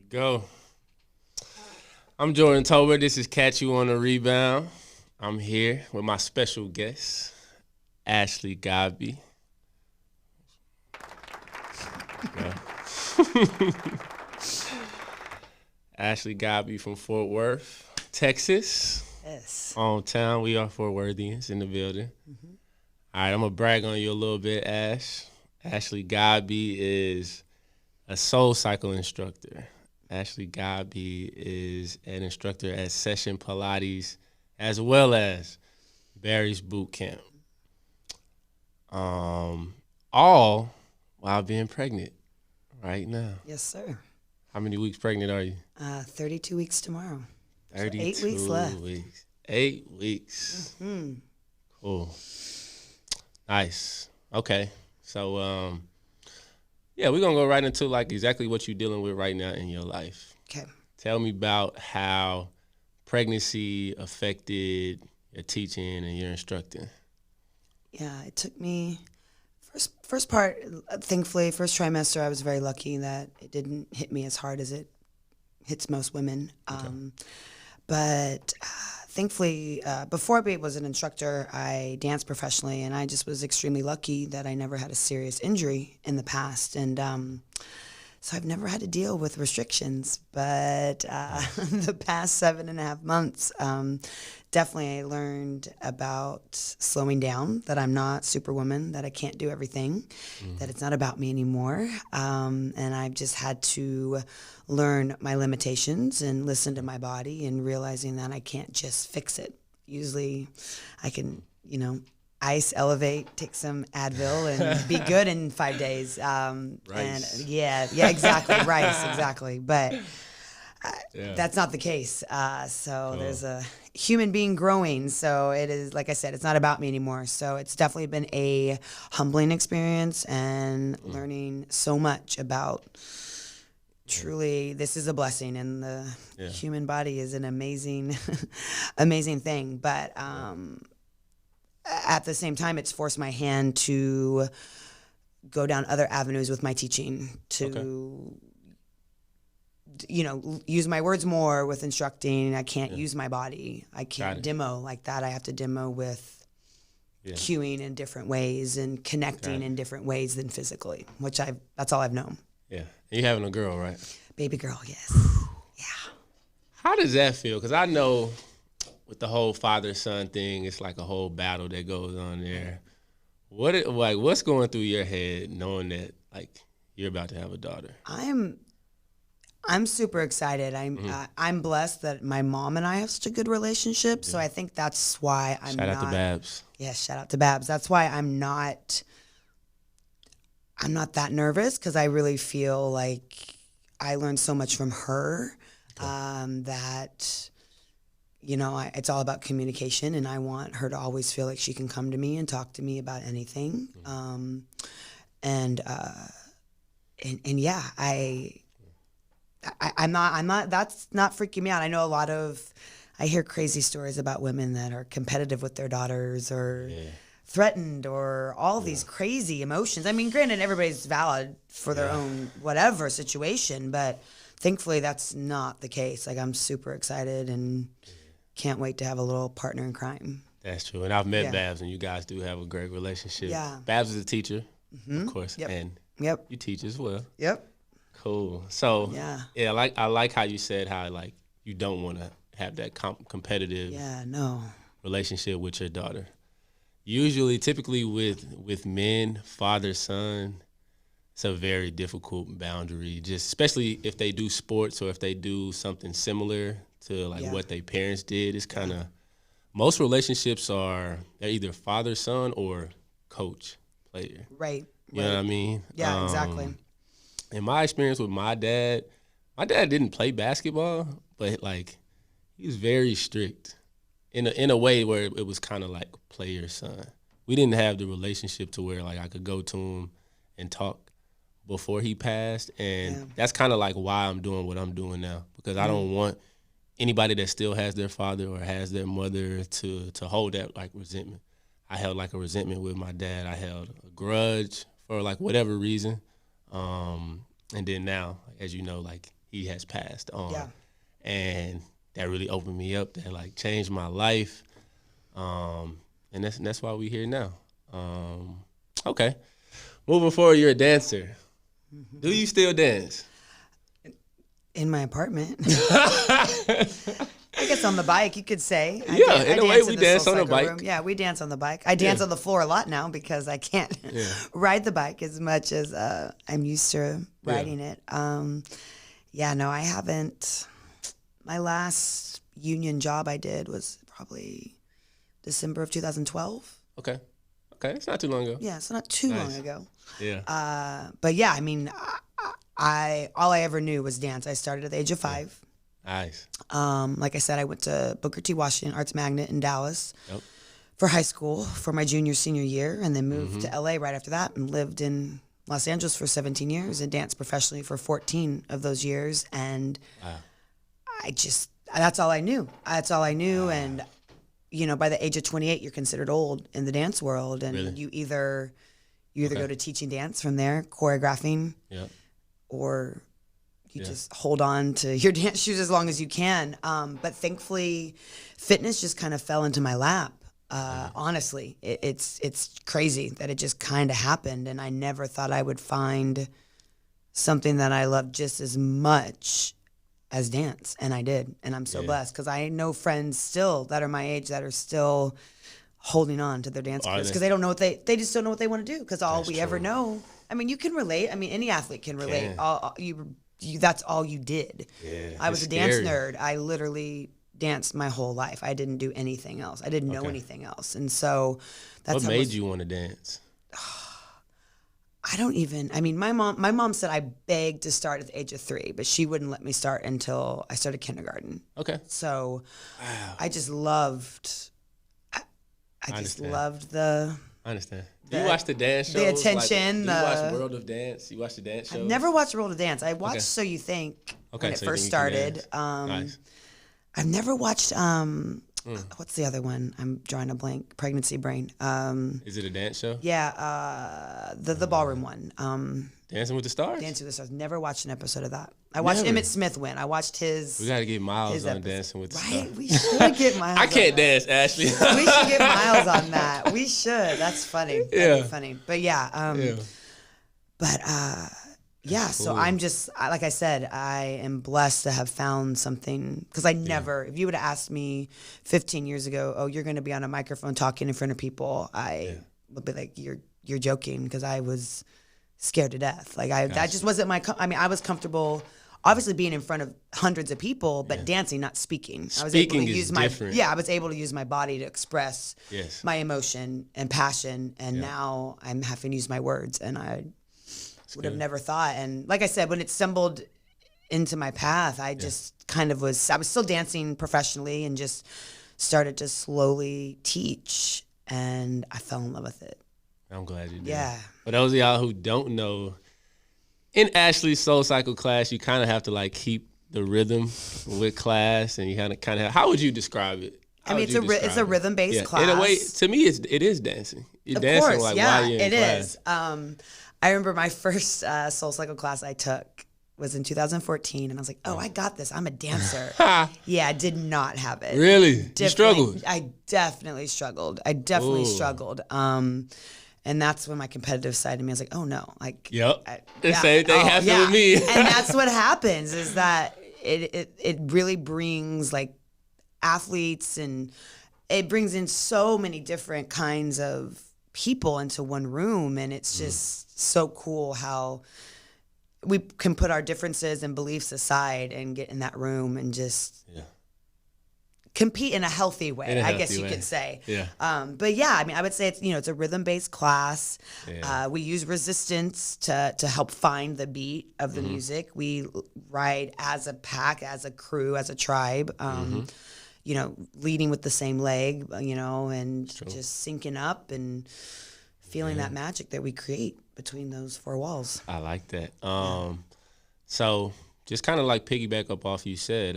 Go. I'm Jordan Tober. This is Catch You on the Rebound. I'm here with my special guest, Godby. Godby from Fort Worth, Texas. Yes. Hometown. We are Fort Worthians in the building. Mm-hmm. All right, I'm going to brag on you a little bit, Ash. Godby is a SoulCycle instructor. Godby is an instructor at Session Pilates as well as Barry's Boot Camp. All while being pregnant right now. Yes, sir. How many weeks pregnant are you? 32 weeks tomorrow. 32 so 8 weeks left. 8 weeks. Mm-hmm. Cool. Nice. Okay. So, yeah, we're going to go right into like exactly what you're dealing with right now in your life. Okay. Tell me about how pregnancy affected your teaching and your instructing. Yeah, it took me, first part, thankfully, first trimester, I was very lucky that it didn't hit me as hard as it hits most women. Okay. But thankfully, before I was an instructor, I danced professionally, and I just was extremely lucky that I never had a serious injury in the past. And so I've never had to deal with restrictions. But the past 7.5 months, definitely I learned about slowing down, that I'm not Superwoman, that I can't do everything, that it's not about me anymore. And I've just had to learn my limitations and listen to my body and realizing that I can't just fix it. Usually I can, ice, elevate, take some Advil and be good in 5 days. Rice. And yeah, exactly. Rice, exactly. But that's not the case. So there's a human being growing. So it is, like I said, it's not about me anymore. So it's definitely been a humbling experience and learning so much about truly this is a blessing, and the human body is an amazing, amazing thing. But at the same time, it's forced my hand to go down other avenues with my teaching to, use my words more with instructing. I can't use my body. I can't demo like that. I have to demo with cueing in different ways and connecting in different ways than physically, which that's all I've known. Yeah. You having a girl, right? Baby girl, yes. Yeah. How does that feel? Because I know with the whole father-son thing, it's like a whole battle that goes on there. What's going through your head knowing that like you're about to have a daughter? I'm super excited. I'm blessed that my mom and I have such a good relationship. So I think that's why Shout out to Babs. Yeah, shout out to Babs. That's why I'm not that nervous, because I really feel like I learned so much from her that, it's all about communication, and I want her to always feel like she can come to me and talk to me about anything. And yeah, I'm not, that's not freaking me out. I know I hear crazy stories about women that are competitive with their daughters or threatened or all these crazy emotions. I mean, granted, everybody's valid for their own whatever situation, but thankfully that's not the case. Like, I'm super excited and can't wait to have a little partner in crime. That's true. And I've met Babs, and you guys do have a great relationship. Yeah. Babs is a teacher, of course, and you teach as well. Yep. Cool. So, I like how you said how, like, you don't want to have that competitive relationship with your daughter. Typically with men, father, son, it's a very difficult boundary, just especially if they do sports or if they do something similar to like what their parents did. It's kind of, most relationships they're either father, son, or coach, player. Right. You know what I mean? Yeah, exactly. In my experience with my dad didn't play basketball, but like he was very strict in a way where it was kind of like player son. We didn't have the relationship to where like I could go to him and talk before he passed, and that's kind of like why I'm doing what I'm doing now, because I don't want anybody that still has their father or has their mother to hold that like resentment. I held like a resentment with my dad. I held a grudge for like whatever reason. And then now, as you know, like he has passed on. Yeah. And that really opened me up. That like changed my life. And that's why we're here now. Okay. Moving forward, you're a dancer. Mm-hmm. Do you still dance? In my apartment. I guess on the bike, you could say. In a way, we dance on the bike. Room. Yeah, we dance on the bike. I dance on the floor a lot now because I can't ride the bike as much as I'm used to riding it. No, I haven't. My last union job I did was probably December of 2012. Okay, it's not too long ago. Yeah, it's not too long ago. Yeah. But yeah, I mean, all I ever knew was dance. I started at the age of 5. Nice. Like I said, I went to Booker T. Washington Arts Magnet in Dallas for high school for my senior year, and then moved to LA right after that and lived in Los Angeles for 17 years and danced professionally for 14 of those years. And that's all I knew. And, you know, by the age of 28, you're considered old in the dance world. And really? you either go to teaching dance from there, choreographing, or you just hold on to your dance shoes as long as you can. But thankfully, fitness just kind of fell into my lap. Honestly, it's crazy that it just kind of happened, and I never thought I would find something that I loved just as much as dance, and I did, and I'm so blessed because I know friends still that are my age that are still holding on to their dance careers because they don't know they just don't know what they want to do because all we ever know. I mean, you can relate. I mean, any athlete can relate. That's all you did. Yeah, I was a dance nerd. I literally danced my whole life. I didn't do anything else. I didn't know anything else. And so that's what made you want to dance? I mean, my mom said I begged to start at the age of 3, but she wouldn't let me start until I started kindergarten. Okay. So I just loved, I just loved I understand. Do you watch the dance shows? The attention. Do you watch World of Dance? You watch the dance shows? I've never watched World of Dance. I watched So You Think when it first started. Nice. I've never watched, what's the other one? I'm drawing a blank. Pregnancy brain. Is it a dance show? Yeah, the ballroom one. Dancing with the Stars? Dancing with the Stars. Never watched an episode of that. I watched Emmett Smith win. I watched his. We got to get Miles on Dancing with the Stars. Right? We should get Miles I can't dance, Ashley. We should get Miles on that. We should. That's funny. That'd be funny. But so I'm just, like I said, I am blessed to have found something, because I never, if you would have asked me 15 years ago, oh, you're going to be on a microphone talking in front of people, I would be like, you're joking, because I was scared to death. Like that just wasn't I was comfortable obviously being in front of hundreds of people, but dancing, not speaking. I was able to use I was able to use my body to express my emotion and passion, and now I'm having to use my words, and I would have never thought. And like I said, when it stumbled into my path, I just kind of I was still dancing professionally and just started to slowly teach, and I fell in love with it. I'm glad you did. Yeah. For those of y'all who don't know, in Ashley's SoulCycle class, you kind of have to like keep the rhythm with class, and you kind of how would you describe it? It's a rhythm-based class. In a way, to me, it is dancing. You're dancing while you're in class. I remember my first SoulCycle class I took was in 2014, and I was like, I got this. I'm a dancer. I did not have it. Really? You struggled? I definitely struggled. Struggled. And that's when my competitive side of me was like, oh no. The same thing happened with me. And that's what happens, is that it really brings like athletes, and it brings in so many different kinds of people into one room, and it's just so cool how we can put our differences and beliefs aside and get in that room and just compete in a healthy way, I guess you could say. Yeah. But yeah, I mean, I would say it's, it's a rhythm-based class. Yeah. We use resistance to help find the beat of the music. We ride as a pack, as a crew, as a tribe, leading with the same leg, and just syncing up and feeling that magic that we create between those four walls. I like that. So just kind of like piggyback up off you said,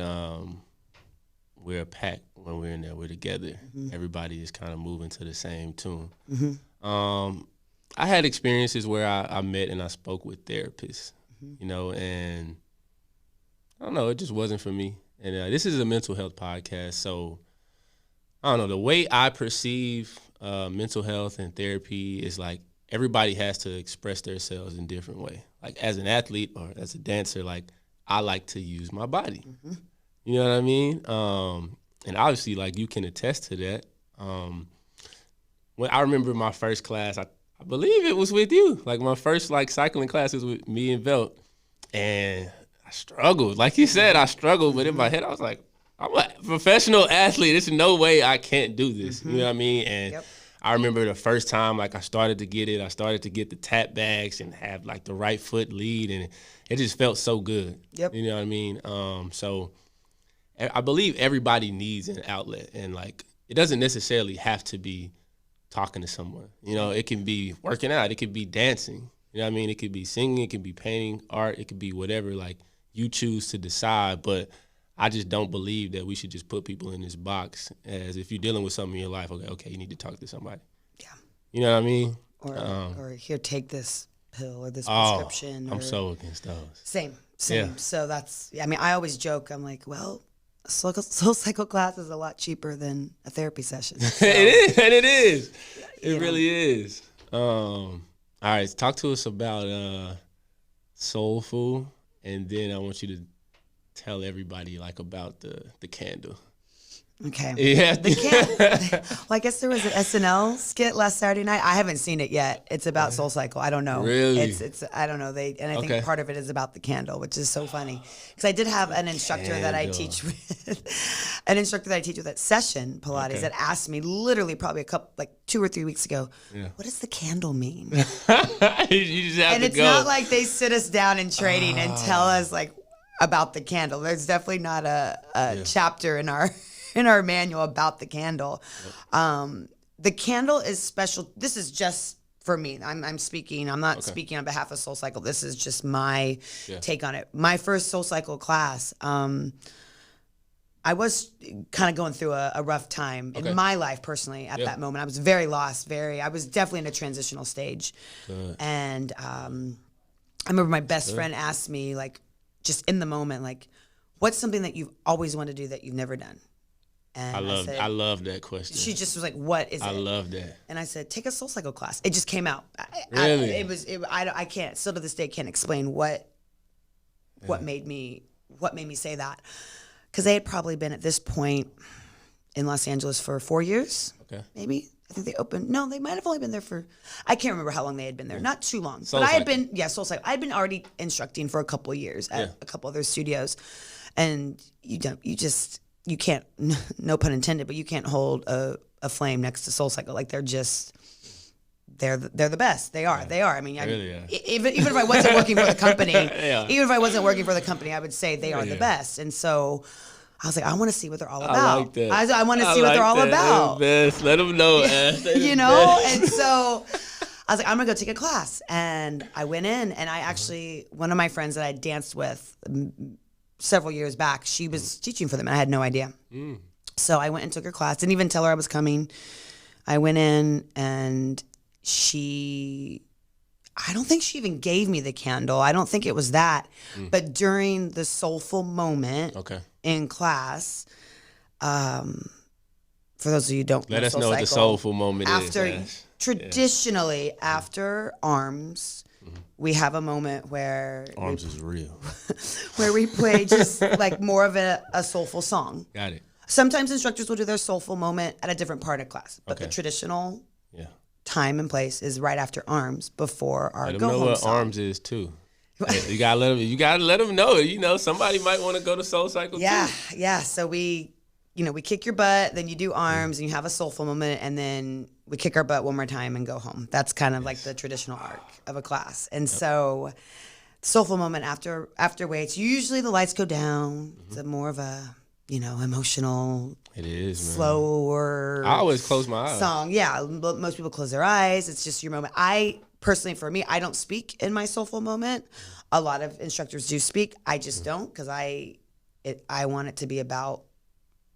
we're a pack when we're in there. We're together. Everybody is kind of moving to the same tune. I had experiences where I met and I spoke with therapists, and I don't know, it just wasn't for me. And this is a mental health podcast, so I don't know, the way I perceive mental health and therapy is like everybody has to express themselves in a different way. Like as an athlete or as a dancer, like I like to use my body. You know what I mean? And obviously, like, you can attest to that. When I remember my first class, I believe it was with you. Like, my first, like, cycling class was with me and Velt. And I struggled. Like you said, I struggled. But in my head, I was like, I'm a professional athlete. There's no way I can't do this. You know what I mean? And I remember the first time, like, I started to get it. I started to get the tap bags and have, like, the right foot lead. And it just felt so good. You know what I mean? So I believe everybody needs an outlet, and like it doesn't necessarily have to be talking to someone. It can be working out, it could be dancing. You know what I mean? It could be singing, it could be painting, art, it could be whatever. Like you choose to decide. But I just don't believe that we should just put people in this box as if you're dealing with something in your life. Okay, you need to talk to somebody. Yeah. You know what I mean? Or here, take this pill or this prescription. I'm so against those. Same. Yeah. So I always joke. I'm like, well, a SoulCycle class is a lot cheaper than a therapy session. So. It is. It really is. All right, talk to us about Soulful, and then I want you to tell everybody like about the candle. Okay. Yeah. Well, I guess there was an SNL skit last Saturday night. I haven't seen it yet. It's about SoulCycle. I don't know. Really? It's I don't know. I think part of it is about the candle, which is so funny. Because I did have an instructor that I teach with, at Session Pilates that asked me literally probably 2 or 3 weeks ago, what does the candle mean? You just have and to it's go. not like they sit us down in training and tell us like about the candle. There's definitely not a chapter in our manual about the candle. The candle is special. This is just for me. I'm speaking. I'm not speaking on behalf of SoulCycle. This is just my take on it. My first SoulCycle class, I was kind of going through a rough time in my life personally at that moment. I was very lost. I was definitely in a transitional stage. And I remember my best friend asked me, like, just in the moment, like, what's something that you've always wanted to do that you've never done? And I love that question. She just was like, "What is it?" I love that. And I said, "Take a SoulCycle class." It just came out. Really? I can't. Still to this day, can't explain what made me say that. Because they had probably been at this point in Los Angeles for 4 years. Okay. Maybe. I think they opened. No, they might have only been there for. I can't remember how long they had been there. Not too long. But I had been. Yeah, SoulCycle. I had been already instructing for a couple of years at a couple other studios, and you can't, no pun intended, but you can't hold a flame next to SoulCycle. Like they're the best. They are. I mean, even if I wasn't working for the company, I would say they are the best. And so I was like, I want to see what they're all about. I like that. I want to see what they're all about. They're the best. Let them know. And so I was like, I'm going to go take a class. And I went in, and I actually, one of my friends that I danced with several years back, she was teaching for them, and I had no idea. So I went and took her class. Didn't even tell her I was coming. I went in, and I don't think she even gave me the candle. I don't think it was that. But during the soulful moment in class, for those of you who don't know, let us know what the soulful moment is. Traditionally, after arms, we have a moment where arms is real, where we play just like more of a soulful song. Got it. Sometimes instructors will do their soulful moment at a different part of class, but the traditional time and place is right after arms, before our go home song. Let them know what arms is too. You gotta let them know. Somebody might want to go to SoulCycle too. Yeah. So we we kick your butt, then you do arms, and you have a soulful moment, and then we kick our butt one more time and go home. That's kind of like the traditional arc of a class. And so soulful moment after weights, usually the lights go down. It's a more of a, emotional, it is, man. Slower. I always close my eyes. Song. Yeah, most people close their eyes. It's just your moment. I personally, for me, I don't speak in my soulful moment. A lot of instructors do speak. I just don't, because I want it to be about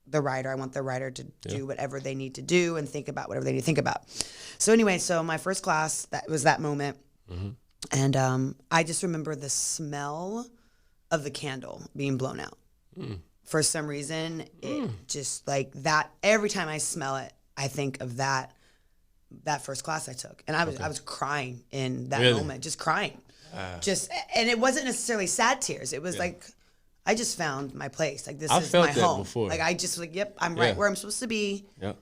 the rider. I want the rider to do whatever they need to do and think about whatever they need to think about. So anyway, my first class, that was that moment. And I just remember the smell of the candle being blown out. For some reason, it just like that, every time I smell it, I think of that first class I took. And I was crying in that moment, just crying. And it wasn't necessarily sad tears. It was like, I just found my place. Like, this is my home. Before. Like, I just I'm right where I'm supposed to be. Yeah.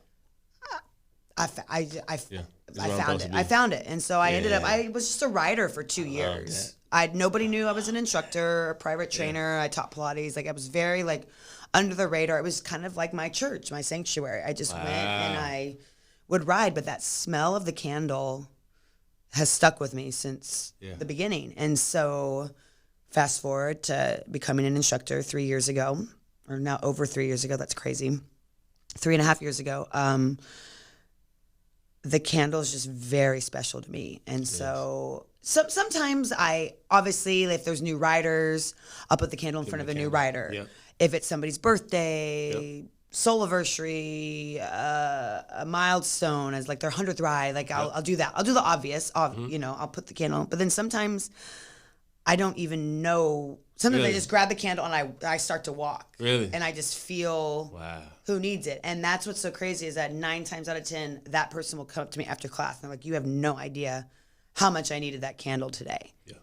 I found it. I found it. And so I ended up, I was just a rider for 2 years. Nobody knew I was an instructor, a private trainer. I taught Pilates. Like, I was very like under the radar. It was kind of like my church, my sanctuary. I just went and I would ride, but that smell of the candle has stuck with me since the beginning. And so fast forward to becoming an instructor 3 years ago, or now over 3 years ago. That's crazy. 3.5 years ago. The candle is just very special to me. And so sometimes obviously, if there's new riders, I'll put the candle in front of a new rider. Yep. If it's somebody's birthday, soul-anniversary, a milestone as like their 100th ride, like I'll do that. I'll do the obvious, I'll put the candle. But then sometimes I don't even know. Sometimes I just grab the candle and I start to walk. Really? And I just feel who needs it. And that's what's so crazy is that 9 times out of 10, that person will come up to me after class and they're like, you have no idea how much I needed that candle today. Yeah.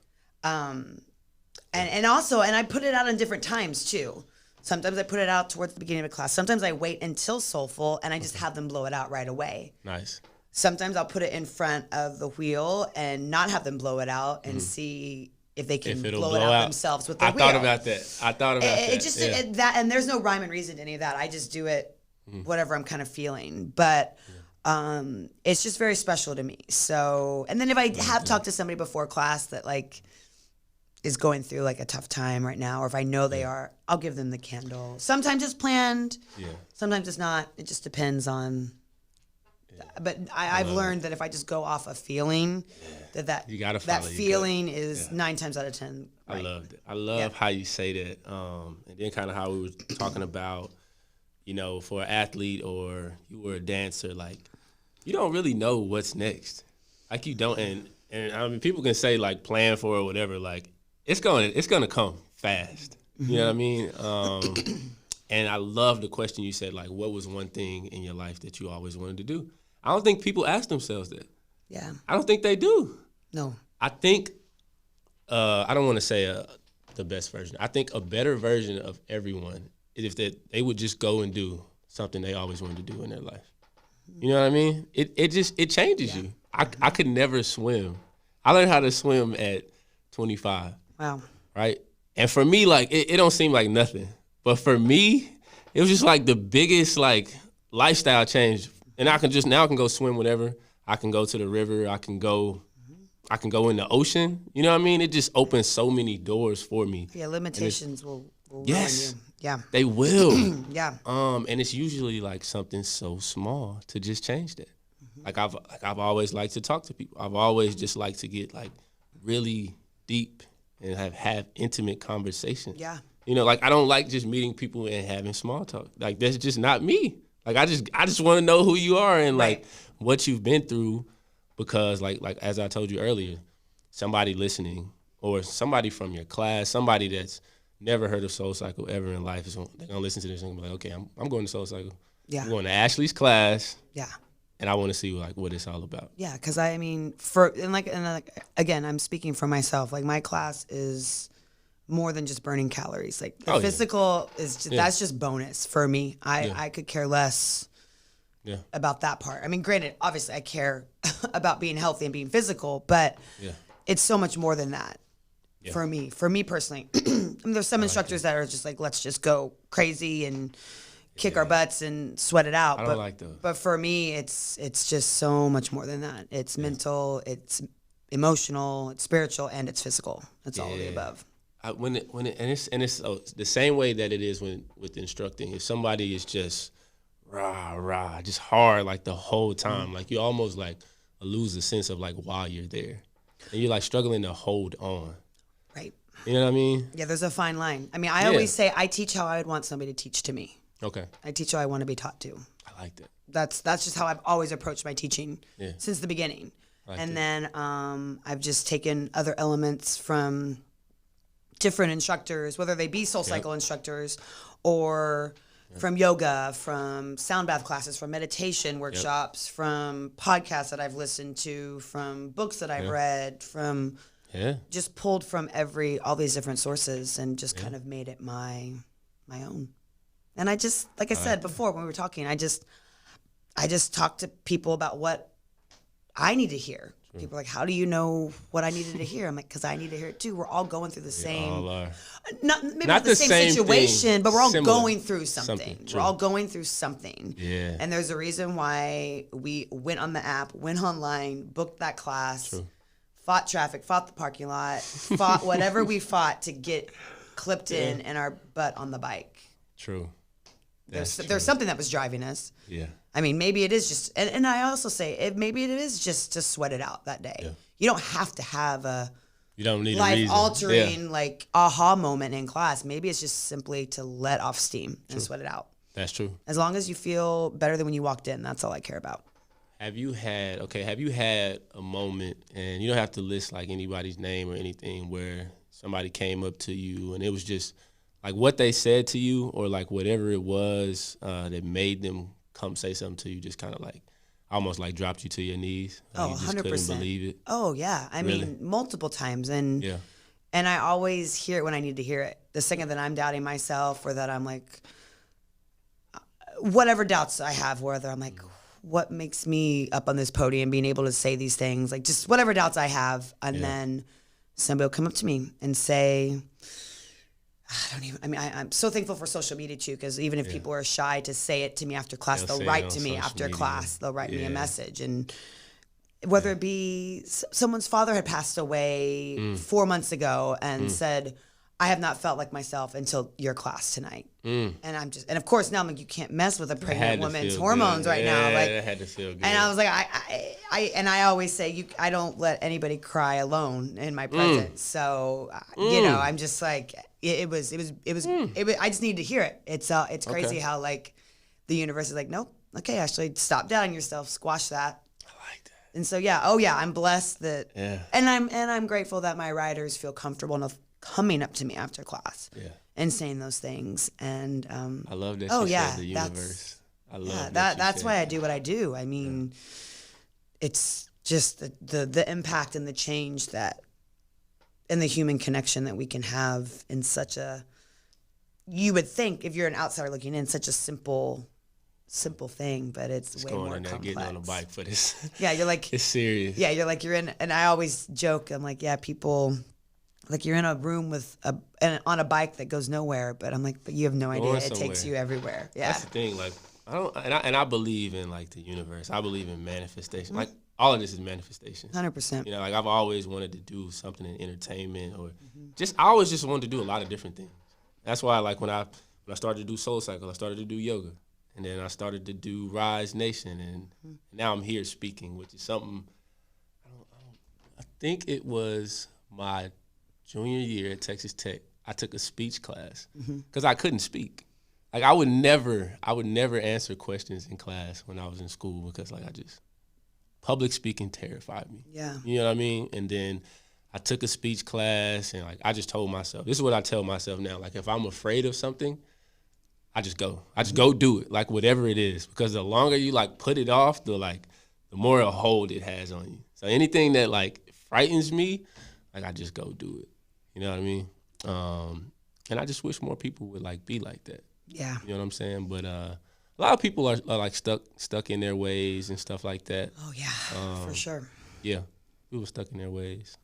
And also, I put it out on different times too. Sometimes I put it out towards the beginning of a class. Sometimes I wait until soulful and I just have them blow it out right away. Nice. Sometimes I'll put it in front of the wheel and not have them blow it out and see if they can blow it out themselves with their wheel. I thought about that. It just that, and there's no rhyme and reason to any of that. I just do it whatever I'm kind of feeling. But it's just very special to me. So, and then if I have talked to somebody before class that like is going through like a tough time right now, or if I know they are, I'll give them the candle. Sometimes it's planned. Yeah. Sometimes it's not. It just depends on. But I've learned that if I just go off a feeling, that feeling is 9 times out of 10. Right. I loved it. I love how you say that. And then kind of how we were talking about, for an athlete or you were a dancer, like you don't really know what's next. Like you don't, and I mean people can say like plan for it or whatever. Like it's gonna come fast. You know what I mean? And I love the question you said, like, what was one thing in your life that you always wanted to do? I don't think people ask themselves that. Yeah. I don't think they do. No. I think, I don't want to say the best version. I think a better version of everyone is if they would just go and do something they always wanted to do in their life. You know what I mean? It changes you. I could never swim. I learned how to swim at 25. Wow. Right? And for me, like, it don't seem like nothing. But for me, it was just like the biggest like lifestyle change. And I can go swim whenever. I can go to the river. I can go in the ocean. You know what I mean? It just opens so many doors for me. Yeah, limitations will ruin you. Yeah. They will. Yeah. And it's usually like something so small to just change that. Like I've always liked to talk to people. I've always just liked to get like really deep and have intimate conversation. Yeah. Like I don't like just meeting people and having small talk. Like that's just not me. Like I just want to know who you are and like what you've been through, because like as I told you earlier, somebody listening or somebody from your class, somebody that's never heard of SoulCycle ever in life, they're gonna listen to this and be like, okay, I'm going to SoulCycle. Yeah. I'm going to Ashley's class. Yeah. And I want to see like what it's all about. Yeah, because I mean, again, I'm speaking for myself. Like my class is more than just burning calories. Like the physical is just, that's just bonus for me. I could care less about that part. I mean, granted, obviously I care about being healthy and being physical, but it's so much more than that for me personally. I mean, there's some instructors that are just like, let's just go crazy and kick our butts and sweat it out. I don't like those. But for me, it's just so much more than that. It's mental, it's emotional, it's spiritual, and it's physical. It's all of the above. It's the same way that it is with instructing. If somebody is just rah, just hard like the whole time, like you almost like lose the sense of like why you're there, and you're like struggling to hold on. Right. You know what I mean? Yeah, there's a fine line. I mean, I always say I teach how I would want somebody to teach to me. Okay. I teach how I want to be taught to. I like that. That's just how I've always approached my teaching since the beginning. Then I've just taken other elements from different instructors, whether they be SoulCycle instructors or from yoga, from sound bath classes, from meditation workshops, from podcasts that I've listened to, from books that I've read, from just pulled from all these different sources and just kind of made it my own. And I just, like I said before when we were talking, I just talk to people about what I need to hear. People are like, how do you know what I needed to hear? I'm like, because I need to hear it too. We're all going through the same, all are. not the same situation, thing, but we're all going through something. We're all going through something. Yeah. And there's a reason why we went on the app, went online, booked that class, fought traffic, fought the parking lot, fought whatever we fought to get clipped in our butt on the bike. True. There's something that was driving us. Yeah. I mean, maybe it is just, and I also say, maybe it is just to sweat it out that day. Yeah. You don't have to have you don't need life-altering, like, aha moment in class.Maybe it's just simply to let off steam and sweat it out. That's true. As long as you feel better than when you walked in, that's all I care about. Have you had a moment, and you don't have to list, like, anybody's name or anything, where somebody came up to you and it was just, like, what they said to you or, like, whatever it was that made them come say something to you, just kind of like almost like dropped you to your knees. Like you just 100%. Couldn't believe it. Oh yeah, I mean multiple times, and I always hear it when I need to hear it. The second that I'm doubting myself, or that I'm like, whatever doubts I have, whether I'm like, what makes me up on this podium being able to say these things, like just whatever doubts I have, and then somebody will come up to me and say, I'm so thankful for social media too, because even if people are shy to say it to me after class, they'll write to me after class. They'll write me a message. And whether it be someone's father had passed away 4 months ago and said, I have not felt like myself until your class tonight. And and of course now I'm like, you can't mess with a pregnant woman's hormones right now. Like, it had to feel good. And I was like, I always say, I don't let anybody cry alone in my presence. So, I'm just like, it was I just need to hear it. It's crazy how like the universe is like, nope. Okay, Ashley, stop doubting yourself. Squash that. I like that. And so, I'm blessed that, and I'm grateful that my riders feel comfortable enough coming up to me after class and saying those things. And I love that. You said the universe. I love that. That's why I do what I do. I mean, it's just the impact and the change that, and the human connection that we can have in such a, you would think if you're an outsider looking in, such a simple thing, but it's way more complex. Getting on a bike for this. Yeah, you're like, it's serious. Yeah, you're like, you're in, and I always joke, I'm like, people, like you're in a room with on a bike that goes nowhere, but I'm like, but you have no idea. It takes you everywhere. Yeah. That's the thing. Like, I believe in like the universe. I believe in manifestation. Like all of this is manifestation. 100%. You know, like I've always wanted to do something in entertainment or I always just wanted to do a lot of different things. That's why like when I started to do SoulCycle, I started to do yoga. And then I started to do Rise Nation, and now I'm here speaking, which is something, I think it was my junior year at Texas Tech. I took a speech class because I couldn't speak. Like I would never answer questions in class when I was in school because like public speaking terrified me. Yeah. You know what I mean? And then I took a speech class and like I just told myself, this is what I tell myself now, like if I'm afraid of something, I just go do it, like whatever it is, because the longer you like put it off, the more a hold it has on you. So anything that like frightens me, like I just go do it. You know what I mean? And I just wish more people would like be like that. Yeah. You know what I'm saying? But a lot of people are like stuck in their ways and stuff like that. Oh yeah, for sure. Yeah, people stuck in their ways.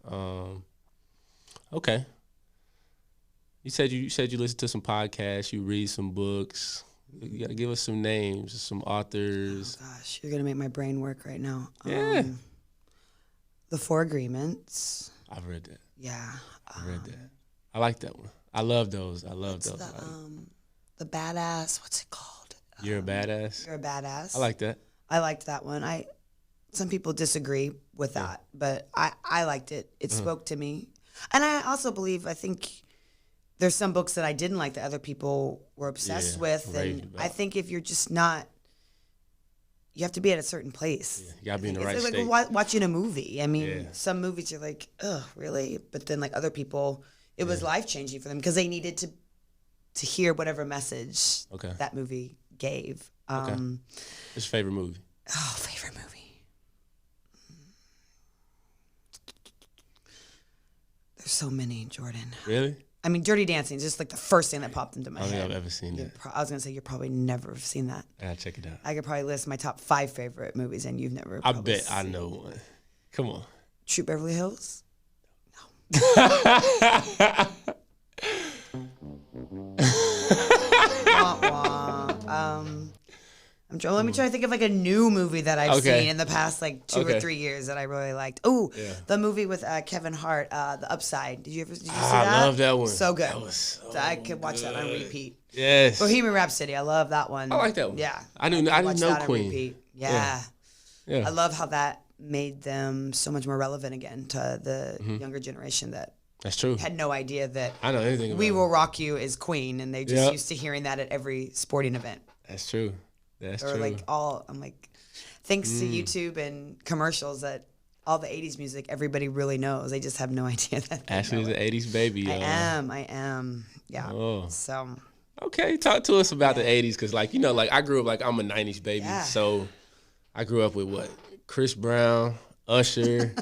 Okay. You said you listen to some podcasts, you read some books. You got to give us some names, some authors. Oh gosh, you're gonna make my brain work right now. Yeah. The Four Agreements. I've read that. Yeah. I read that. I like that one. I love those. The Badass. What's it called? You're a Badass. You're a Badass. I like that. I liked that one. Some people disagree with that, but I liked it. It spoke to me, and I also I think there's some books that I didn't like that other people were obsessed with, and I think if you're just not, you have to be at a certain place. Yeah, you gotta be in the right state. It's like watching a movie. I mean, some movies you're like, ugh, really? But then like other people, it was life-changing for them because they needed to hear whatever message that movie gave. What's your favorite movie? Oh, favorite movie. There's so many, Jordan. Really? I mean, Dirty Dancing is just like the first thing that popped into my head. I don't think I've ever seen that. I was going to say, you've probably never seen that. I gotta check it out. I could probably list my top 5 favorite movies, and you've never I bet I know one. Come on. True Beverly Hills? No. Let me try to think of like a new movie that I've seen in the past like 2 or 3 years that I really liked. Oh, the movie with Kevin Hart, The Upside. Did you see that? I love that one. So good. That was so I could watch that on repeat. Yes. Bohemian Rhapsody. I love that one. I like that one. Yeah. I didn't know Queen. Yeah. I love how that made them so much more relevant again to the younger generation that's true. Had no idea that I know anything about We Will Rock You is Queen, and they just used to hearing that at every sporting event. That's true. That's true. Like I'm like, thanks to YouTube and commercials that all the 80s music everybody really knows. They just have no idea that. Ashley's an 80s baby. I am. Yeah. Oh. So. Okay, talk to us about the 80s, because like, you know, like I grew up like I'm a 90s baby. Yeah. So I grew up with what? Chris Brown, Usher,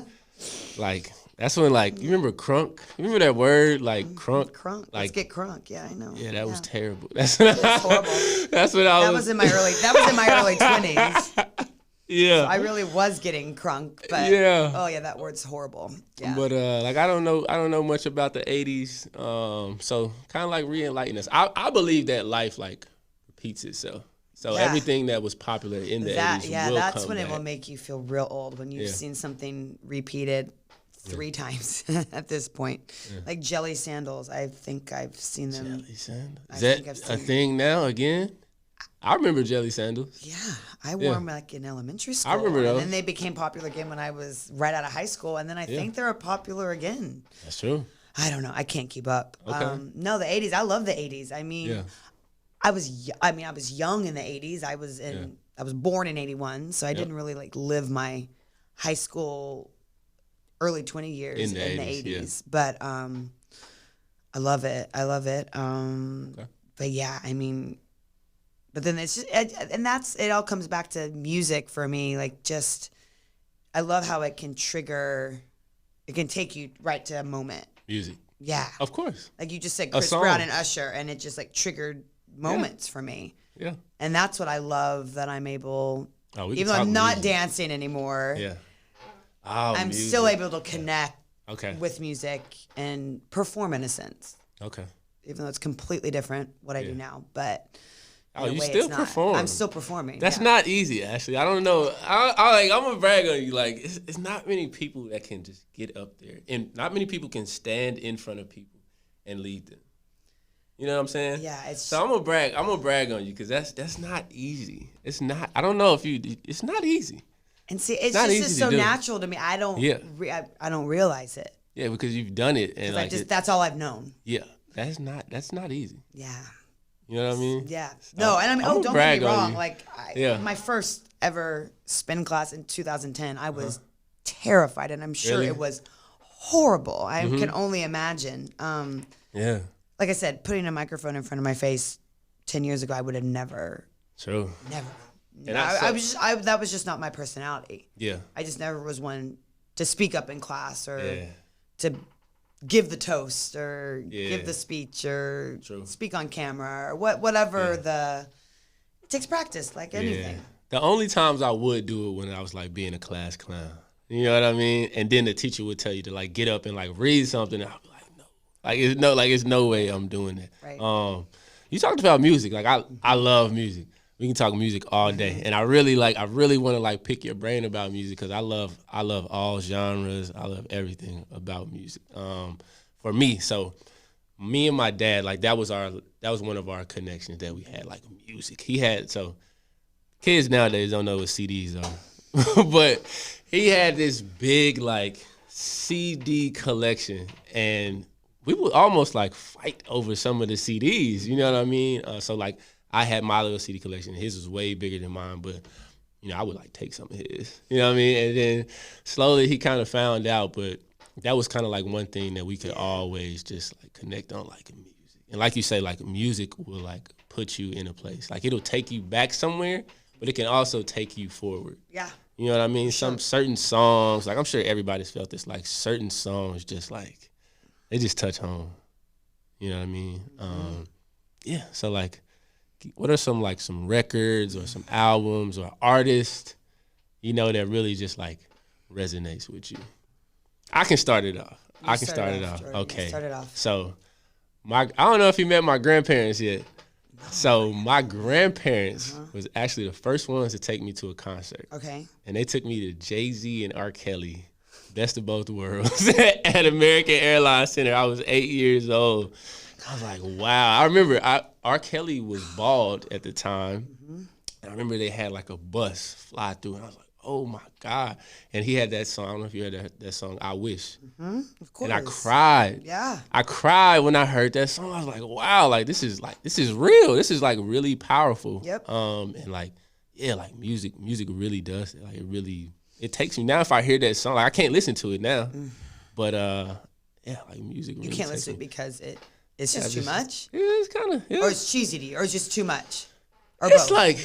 like that's when like, you remember crunk? You remember that word, like crunk? Crunk. Like, let's get crunk. Yeah, I know. Yeah, that was terrible. That's horrible. That's what That was in my early 20s. Yeah. So I really was getting crunk, but oh yeah, that word's horrible. Yeah. But like I don't know much about the 80s. So kind of like re-enlighten us. I believe that life like repeats itself. So everything that was popular in the 80s will that's come when back. It will make you feel real old, when you've seen something repeated 3 times at this point. Like jelly sandals. I think I've seen them. Jelly sandals? Is that a thing now again? I remember jelly sandals. Yeah, I wore them like in elementary school. I remember those. And then they became popular again when I was right out of high school, and then I think they're popular again. That's true. I don't know. I can't keep up. Okay. No, the 80s. I love the 80s. I mean, I was young in the 80s. I was born in 81, so I didn't really like live my high school early 20 years in the 80s. But I love it. But yeah, I mean, but then it's just, and it all comes back to music for me. Like, just, I love how it can take you right to a moment. Music. Yeah. Of course. Like you just said, Chris Brown and Usher, and it just like triggered moments for me. Yeah. And that's what I love, that I'm able, even though I'm not dancing anymore. Yeah. I'm still able to connect with music and perform in a sense. Okay. Even though it's completely different what I do now, but you still perform. I'm still performing. That's not easy, Ashley. I don't know. I'm gonna brag on you. Like, it's not many people that can just get up there, and not many people can stand in front of people and lead them. You know what I'm saying? Yeah. So I'm gonna brag on you, because that's not easy. It's not. I don't know if it's not easy. And see, it's just so natural to me. I don't. Yeah. I don't realize it. Yeah, because you've done it, and like that's all I've known. Yeah, that's not easy. Yeah. You know what I mean? Yeah. No, and I mean, don't get me wrong. Like, my first ever spin class in 2010, I was terrified, and I'm sure it was horrible. I can only imagine. Yeah. Like I said, putting a microphone in front of my face 10 years ago, I would have never. True. Never. And that was just not my personality. Yeah. I just never was one to speak up in class or to give the toast or give the speech or speak on camera or whatever it takes practice, like anything. The only times I would do it when I was like being a class clown. You know what I mean? And then the teacher would tell you to like get up and like read something, and I'd be like, no. Like it's no way I'm doing that. Right. you talked about music. Like I love music. We can talk music all day, and I really want to like pick your brain about music because I love all genres. I love everything about music. For me, so me and my dad, like that was one of our connections that we had, like music. He had kids nowadays don't know what CDs are, but he had this big like CD collection, and we would almost like fight over some of the CDs. You know what I mean? So like I had my little CD collection. His was way bigger than mine, but you know I would like take some of his. You know what I mean? And then slowly he kind of found out, but that was kind of like one thing that we could always just like connect on, like music. And like you say, like music will like put you in a place. Like it'll take you back somewhere, but it can also take you forward. Yeah. You know what I mean? Some certain songs, like I'm sure everybody's felt this, like certain songs just like, they just touch home. You know what I mean? Yeah, so like, what are some records or some albums or artists, you know, that really just like resonates with you? I can start it off. Okay. Start it off. So I don't know if you met my grandparents yet. So my grandparents was actually the first ones to take me to a concert. Okay. And they took me to Jay-Z and R. Kelly, Best of Both Worlds, at American Airlines Center. I was 8 years old. I was like, wow. I remember R. Kelly was bald at the time. And I remember they had like a bus fly through, and I was like, oh my God. And he had that song. I don't know if you heard that song, I Wish. Of course. And I cried. Yeah. I cried when I heard that song. I was like, wow, like this is real. This is like really powerful. Yep. And like, yeah, like music really does it. Like it takes me. Now if I hear that song, like I can't listen to it now. But yeah, like music really You can't listen to it because it's just too much? Yeah, it's kinda Or it's cheesy to you, or it's just too much. Or it's both. like,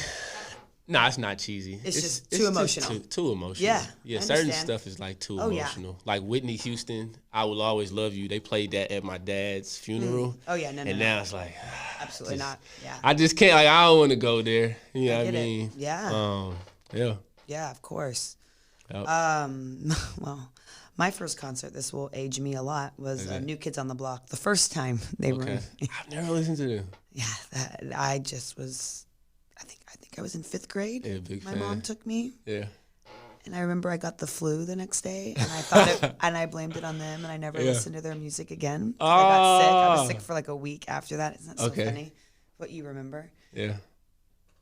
nah, it's not cheesy. It's just too emotional. Too emotional. Yeah. Yeah, certain stuff is like too emotional. Yeah. Like Whitney Houston, I Will Always Love You. They played that at my dad's funeral. Oh yeah, no. And now it's like, absolutely not. Yeah. I just can't. Like I don't want to go there. You know what I mean? Yeah. Yeah. Yeah, of course. Yep. Well, my first concert, this will age me a lot, was New Kids on the Block. The first time they were. I've never listened to them. Yeah, I just was. I think I was in 5th grade. Yeah, big My fan. mom took me. Yeah. And I remember I got the flu the next day, and I thought and I blamed it on them, and I never listened to their music again. I got sick. I was sick for like a week after that. Isn't that so funny? What you remember? Yeah.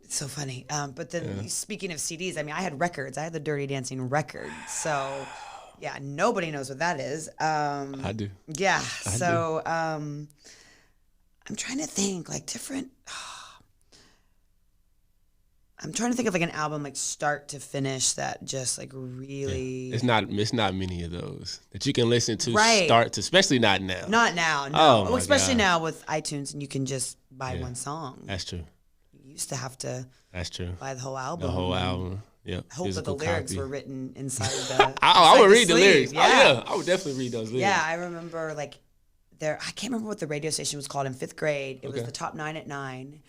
It's so funny. But then speaking of CDs, I mean, I had records. I had the Dirty Dancing record. So, yeah, nobody knows what that is. I do. Yeah. So, I'm trying to think like different. I'm trying to think of like an album like start to finish that just like really. Yeah. It's not many of those that you can listen to start to, especially not now. Not now. No. Oh, especially now with iTunes, and you can just buy one song. That's true. You used to have to. That's true. Buy the whole album. The whole album. Yeah. Hope that the lyrics were written inside the. I would read the lyrics. Yeah. Oh, yeah, I would definitely read those lyrics. Yeah, I remember like. I can't remember what the radio station was called in 5th grade. It was the Top 9 at 9,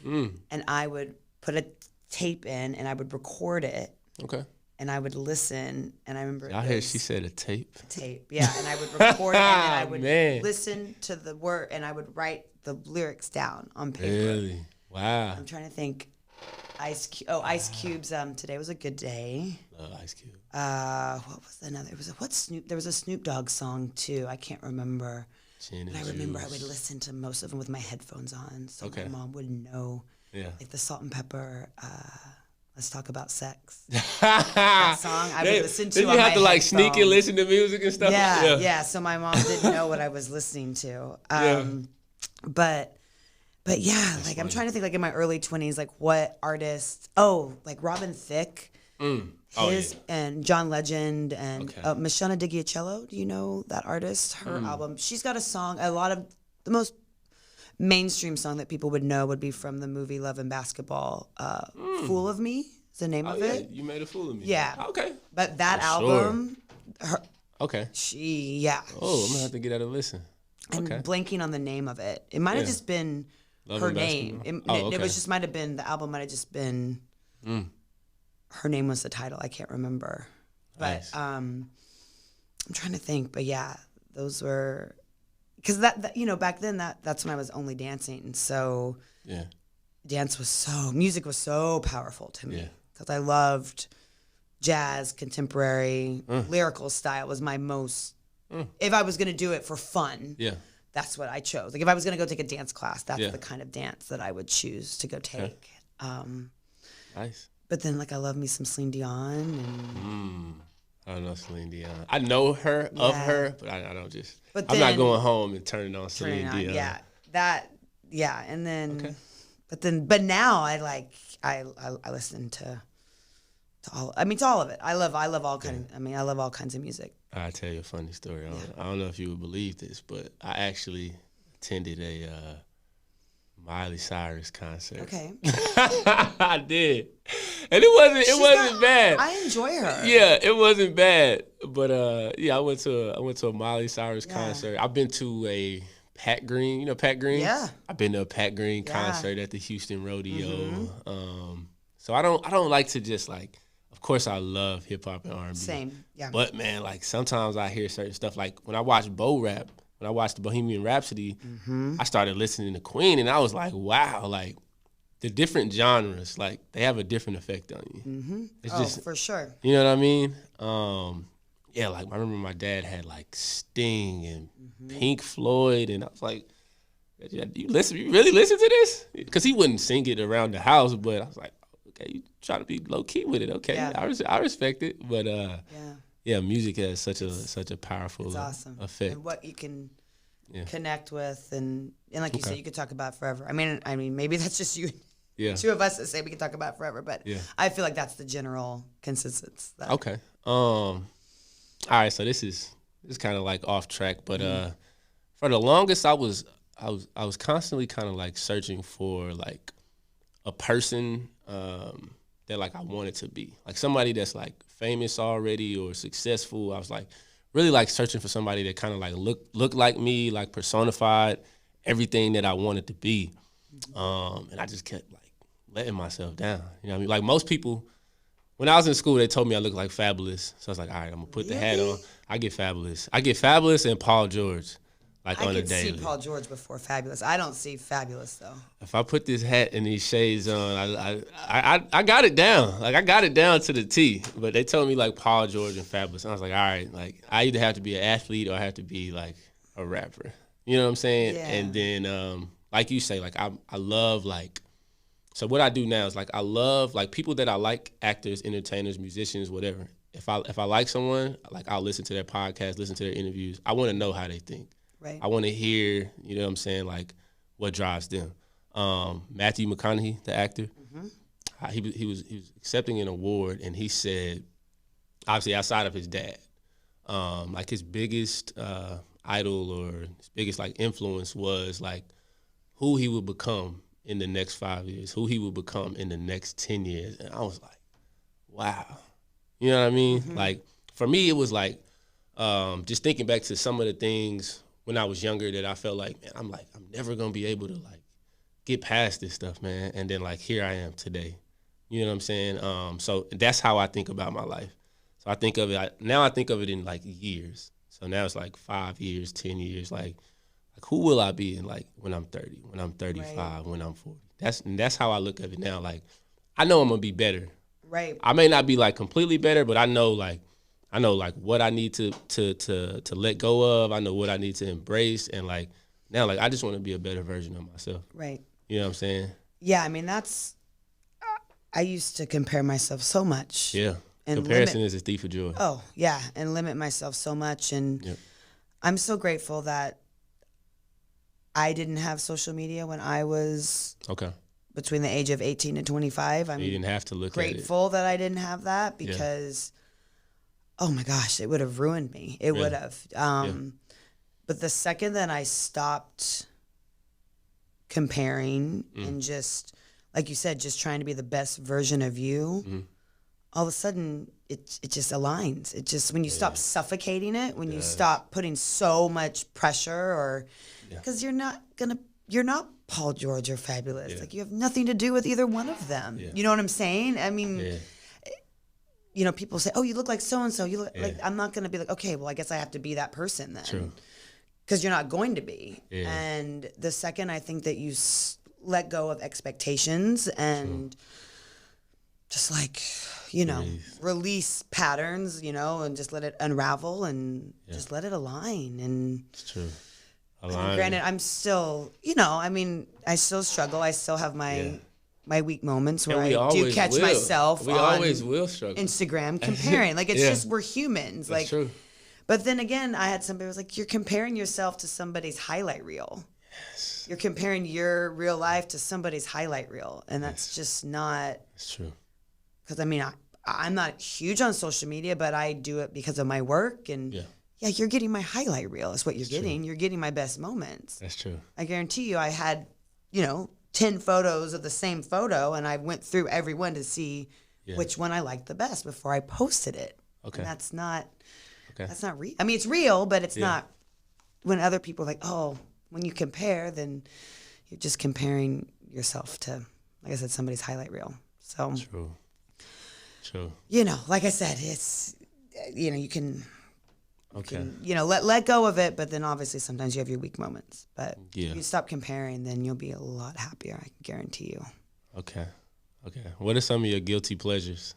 and I would put a tape in and I would record it. Okay. And I would listen, and I remember. I heard she said a tape. Tape, yeah, and I would record it, and I would listen to the word, and I would write the lyrics down on paper. Really? Wow. I'm trying to think. Ice Cube's Today Was a Good Day. Love Ice Cube. What was another? There was a Snoop Dogg song too. I can't remember. And I remember I would listen to most of them with my headphones on, so my mom would know. Yeah. Like the Salt and Pepper. Let's Talk About Sex. That song I would listen to. Did you have to like sneak and listen to music and stuff? Yeah. So my mom didn't know what I was listening to. But yeah, that's like funny. I'm trying to think like in my early 20s, like what artists? Oh, like Robin Thicke. And John Legend and Mashona Digiacello. Do you know that artist? Her album. She's got a song. A lot of the most mainstream song that people would know would be from the movie Love and Basketball. Fool of Me is the name of it. You Made a Fool of Me. Yeah. Okay. But that album. Her, Oh, I'm gonna have to get out and listen. I'm blanking on the name of it. It might have just been Love her name. It was just might have been the album. Might have just been. Her name was the title. I can't remember. But I'm trying to think. But yeah, those were. because that, you know, back then that's when I was only dancing. So music was so powerful to me because I loved jazz, contemporary, lyrical style was my most, if I was going to do it for fun, that's what I chose. Like if I was going to go take a dance class, that's the kind of dance that I would choose to go take. Nice. But then like I love me some Celine Dion. And I don't know Celine Dion. I know her, of her, but I don't just, I'm not going home and turning on Celine Dion. And then, but now I listen to all of it. I love all kinds. I love all kinds of music. I'll tell you a funny story. I don't know if you would believe this, but I actually attended a Miley Cyrus concert. Okay. I did. And it wasn't bad. I enjoy her. Yeah, it wasn't bad. But I went to a Miley Cyrus concert. I've been to a Pat Green, you know Pat Green? Yeah. I've been to a Pat Green concert at the Houston Rodeo. So I don't like to just like, of course I love hip hop and R&B. Same. Yeah. But man, like sometimes I hear certain stuff like when I watch Bo Rap, when I watched the Bohemian Rhapsody, I started listening to Queen and I was like, wow, like the different genres, like they have a different effect on you. It's just, for sure. You know what I mean? Like I remember my dad had like Sting and Pink Floyd, and I was like, you really listen to this? Because he wouldn't sing it around the house, but I was like, okay, you try to be low key with it, okay? Yeah. I respect it, but music has such a powerful effect. And what you can connect with, and like you said, you could talk about forever. I mean, maybe that's just you. Yeah. Two of us that say we can talk about forever, but I feel like that's the general consensus. Okay. All right, so this is kind of like off track, but for the longest I was constantly kind of like searching for like a person that like I wanted to be, like somebody that's like famous already or successful. I was like really like searching for somebody that kind of like looked like me, like personified everything that I wanted to be, and I just kept like letting myself down. You know what I mean? Like most people. When I was in school, they told me I looked like Fabulous. So I was like, all right, I'm going to put the hat on. I get Fabulous and Paul George, like on a daily. I could see Paul George before Fabulous. I don't see Fabulous, though. If I put this hat and these shades on, I got it down. Like, I got it down to the T. But they told me, like, Paul George and Fabulous. And I was like, all right, like, I either have to be an athlete or I have to be, like, a rapper. You know what I'm saying? Yeah. And then, like you say, like, I love, like, so what I do now is like I love like people that I like, actors, entertainers, musicians, whatever. If I like someone, like I'll listen to their podcast, listen to their interviews. I want to know how they think. Right. I want to hear, you know what I'm saying, like what drives them. Matthew McConaughey, the actor, he was accepting an award, and he said, obviously outside of his dad, like his biggest idol or his biggest like influence was like who he would become in the next 5 years, who he would become in the next 10 years. And I was like, wow. You know what I mean? Like, for me, it was like, just thinking back to some of the things when I was younger that I felt like, man, I'm never going to be able to, like, get past this stuff, man. And then, like, here I am today. You know what I'm saying? So that's how I think about my life. So I think of it, now I think of it in, like, years. So now it's, like, 5 years, 10 years, like who will I be in like when I'm 30, when I'm 35, right. When I'm 40? That's how I look at it now. Like I know I'm gonna be better. Right. I may not be like completely better, but I know like what I need to let go of. I know what I need to embrace, and like now like I just want to be a better version of myself. Right. You know what I'm saying? Yeah, I mean that's I used to compare myself so much. Yeah. And comparison is a thief of joy. Oh, yeah, and limit myself so much, and I'm so grateful that I didn't have social media when I was between the age of 18 and 25. You didn't have to look grateful that I didn't have that because, oh my gosh, it would have ruined me. It would have. But the second that I stopped comparing and just, like you said, just trying to be the best version of you, all of a sudden it just aligns. It just, when you stop suffocating it, when you stop putting so much pressure or... Because you're not Paul George or Fabulous. Yeah. Like you have nothing to do with either one of them. Yeah. You know what I'm saying? I mean, you know, people say, "Oh, you look like so and so." You look like I'm not gonna be like, okay, well, I guess I have to be that person then. True. because you're not going to be. Yeah. And the second I think that you let go of expectations and just like, you know, release patterns, you know, and just let it unravel and just let it align. And it's true. I mean, granted, I'm still, you know, I mean, I still struggle. I still have my weak moments where I do catch myself on always will struggle. Instagram comparing. Like, it's just, we're humans. That's like, true. But then again, I had somebody who was like, you're comparing yourself to somebody's highlight reel. Yes. You're comparing your real life to somebody's highlight reel. And that's just not. It's true. Because, I mean, I'm not huge on social media, but I do it because of my work. And you're getting my highlight reel is what you're getting. True. You're getting my best moments. That's true. I guarantee you I had, you know, 10 photos of the same photo, and I went through every one to see which one I liked the best before I posted it. Okay. And that's not real. I mean, it's real, but it's not when other people are like, oh, when you compare, then you're just comparing yourself to, like I said, somebody's highlight reel. So True. You know, like I said, it's, you know, you can, you know, let go of it, but then obviously sometimes you have your weak moments. But if you stop comparing, then you'll be a lot happier, I can guarantee you. Okay. What are some of your guilty pleasures?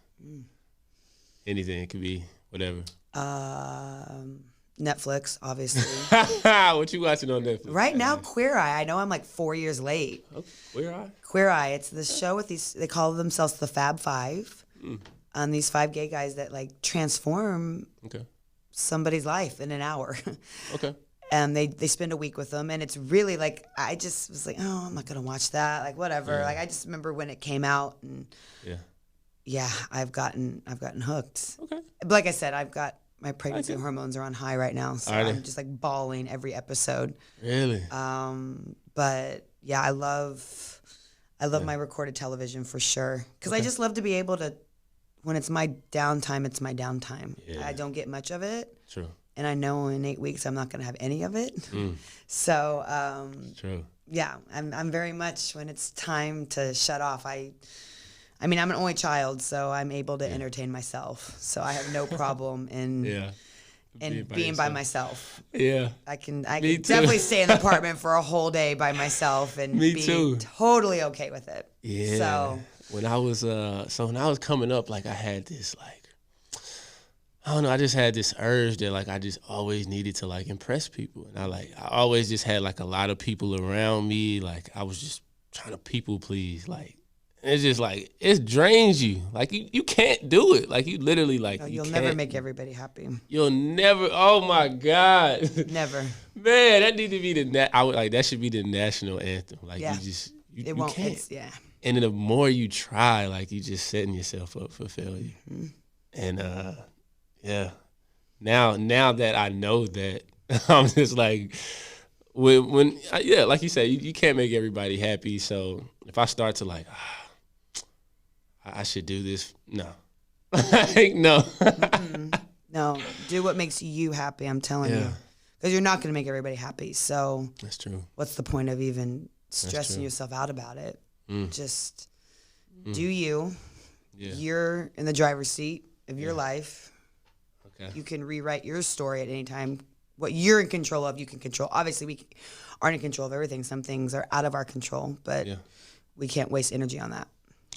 Anything, it could be whatever. Netflix, obviously. What you watching on Netflix? Right now, Queer Eye. I know I'm like 4 years late. Oh, Queer Eye? Queer Eye. It's the show with these, they call themselves the Fab Five. These 5 gay guys that like transform somebody's life in an hour. And they spend a week with them, and it's really like, I just was like, oh, I'm not gonna watch that, like whatever. Like I just remember when it came out, and I've gotten hooked. But like I said, my pregnancy hormones are on high right now, so I'm just like bawling every episode. Really? But yeah, I love my recorded television for sure, because I just love to be able to, when it's my downtime, it's my downtime. I don't get much of it. True. And I know in 8 weeks I'm not going to have any of it. So, true. Yeah, I'm very much, when it's time to shut off, I mean, I'm an only child, so I'm able to entertain myself. So I have no problem in being by myself. Yeah. I can definitely stay in the apartment for a whole day by myself and be totally okay with it. Yeah. So when I was coming up, like I had this like, I don't know, I just had this urge that like I just always needed to like impress people. And I always just had like a lot of people around me. Like I was just trying to people please. Like it's just like, it drains you. Like you can't do it. Like you literally like, no, you'll never make everybody happy. You'll never, oh my God. Never. Man, that need to be that should be the national anthem. Like you won't, can't. And then the more you try, like you just setting yourself up for failure. And now that I know that, I'm just like, when like you said, you can't make everybody happy. So if I start to like, I should do this, no. No. No, do what makes you happy, I'm telling you. Because you're not going to make everybody happy. So that's true. What's the point of even stressing yourself out about it? Just do you. Yeah. You're in the driver's seat of your life. You can rewrite your story at any time. What you're in control of, you can control. Obviously, we aren't in control of everything. Some things are out of our control, but we can't waste energy on that.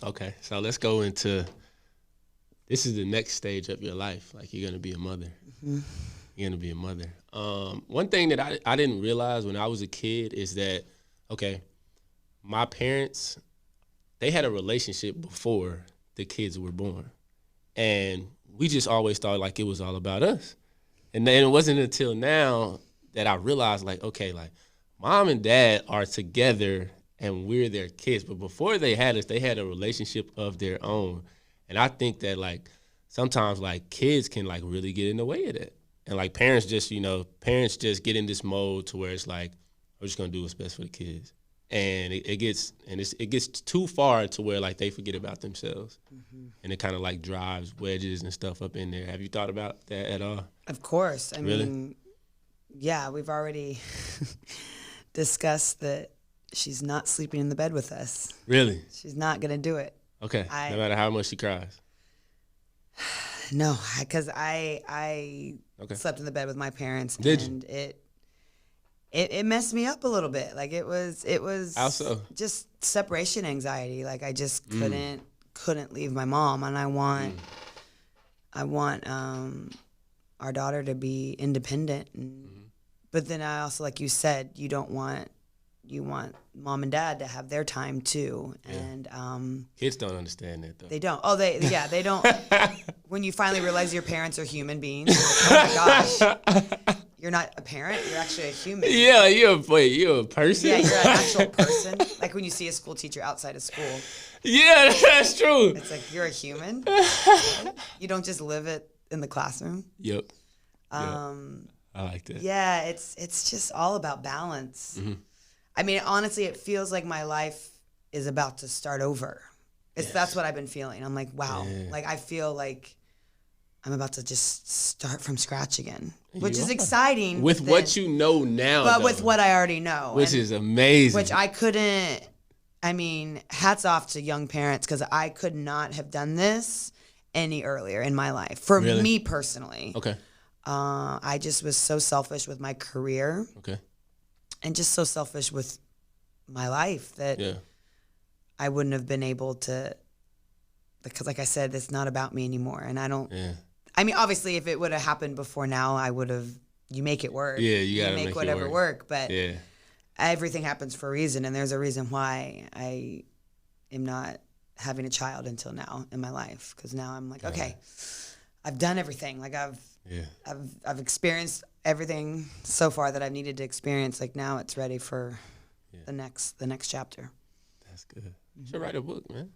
Okay, so let's go into, this is the next stage of your life. Like you're going to be a mother. You're going to be a mother. One thing that I didn't realize when I was a kid is that, okay, my parents, they had a relationship before the kids were born. And we just always thought like it was all about us. And then it wasn't until now that I realized like, okay, like mom and dad are together and we're their kids. But before they had us, they had a relationship of their own. And I think that like sometimes like kids can like really get in the way of that. And like parents just get in this mode to where it's like, we're just gonna do what's best for the kids. And it gets too far to where like they forget about themselves, and it kind of like drives wedges and stuff up in there. Have you thought about that at all? Of course. I mean, yeah, we've already discussed that she's not sleeping in the bed with us. Really? She's not gonna do it. Okay. No matter how much she cries. No, because I slept in the bed with my parents. Did you? it messed me up a little bit. Like it was also just separation anxiety. Like I just couldn't leave my mom, and I want our daughter to be independent. But then I also, like you said, you want mom and dad to have their time too. Yeah. And kids don't understand that though. They don't. Oh, they don't. When you finally realize your parents are human beings, like, oh my gosh, you're not a parent, you're actually a human. Yeah, you're a person. Yeah, you're an actual person. Like when you see a school teacher outside of school. Yeah, that's true. It's like you're a human. You don't just live it in the classroom. Yep. I like that. Yeah, it's just all about balance. I mean, honestly, it feels like my life is about to start over. That's what I've been feeling. I'm like, wow. Yeah. Like I feel like I'm about to just start from scratch again, which is exciting. With what you know now. But with what I already know. Which is amazing. Which I couldn't, I mean, hats off to young parents, because I could not have done this any earlier in my life. For me personally. Okay. I just was so selfish with my career. Okay. And just so selfish with my life that I wouldn't have been able to, because like I said, it's not about me anymore. And I don't, I mean, obviously if it would have happened before now, I would have, you make it work. Yeah, you gotta make whatever work. But everything happens for a reason. And there's a reason why I am not having a child until now in my life. Because now I'm like, okay, I've done everything. Like I've experienced everything so far that I've needed to experience. Like now it's ready for the next chapter. That's good. You should write a book, man.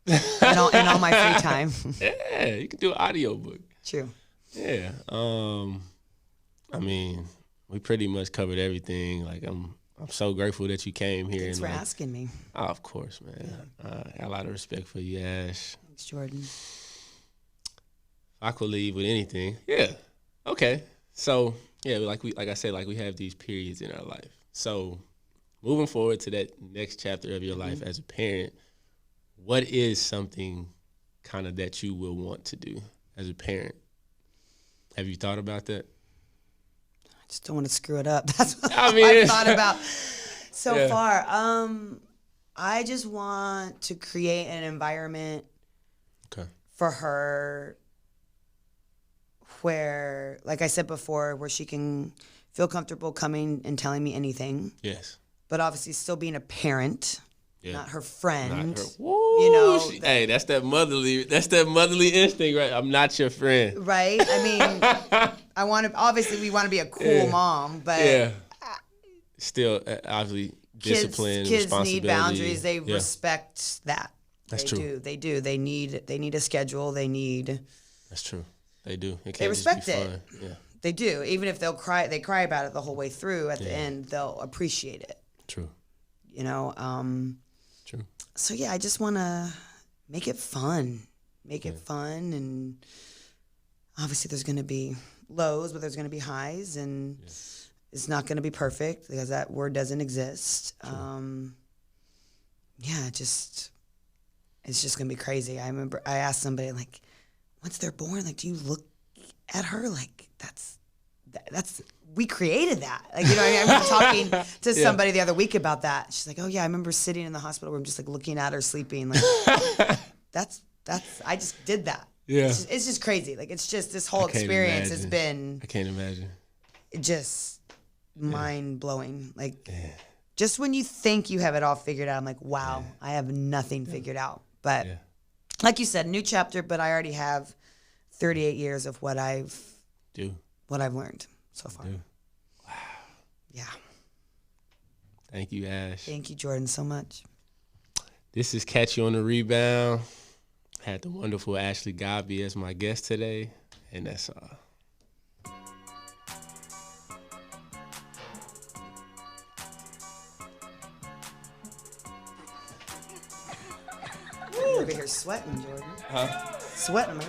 in all my free time. Yeah, you can do an audio book. True. Yeah. I mean, we pretty much covered everything. Like I'm so grateful that you came here. Thanks for asking me. Oh, of course, man. I got a lot of respect for you, Ash. Thanks, Jordan. I could leave with anything. Yeah. Okay. So like I said, we have these periods in our life. So moving forward to that next chapter of your life as a parent, what is something kind of that you will want to do as a parent? Have you thought about that? I just don't want to screw it up. That's what I've thought about so far. I just want to create an environment for her where, like I said before, where she can feel comfortable coming and telling me anything. Yes. But obviously still being a parent, not her friend. Not her. Woo, hey, that's that motherly instinct, right? I'm not your friend. Right? I mean, obviously we want to be a cool mom, but still obviously discipline, kids responsibility. Need boundaries. They respect that. That's true. They do. They need a schedule. That's true. They do. They respect it. Yeah. They do. Even if they cry about it the whole way through, at the end, they'll appreciate it. True. You know? True. So, I just want to make it fun. It fun. And obviously there's going to be lows, but there's going to be highs. And it's not going to be perfect because that word doesn't exist. It's just going to be crazy. I remember I asked somebody, like, once they're born, like, do you look at her like that's we created that? Like, you know what I mean? I remember talking to somebody the other week about that. She's like, oh yeah, I remember sitting in the hospital room just like looking at her sleeping. Like, that's I just did that. Yeah. It's just crazy. Like, it's just this whole experience has been. I can't imagine. Just mind blowing. Like, just when you think you have it all figured out, I'm like, wow, I have nothing figured out. But like you said, new chapter, but I already have 38 years of what I've learned so far. Wow. Yeah. Thank you, Ash. Thank you, Jordan, so much. This is Catch You on the Rebound. I had the wonderful Ashley Godby as my guest today, and that's all. You're over here sweating, Jordan. Huh? Sweating.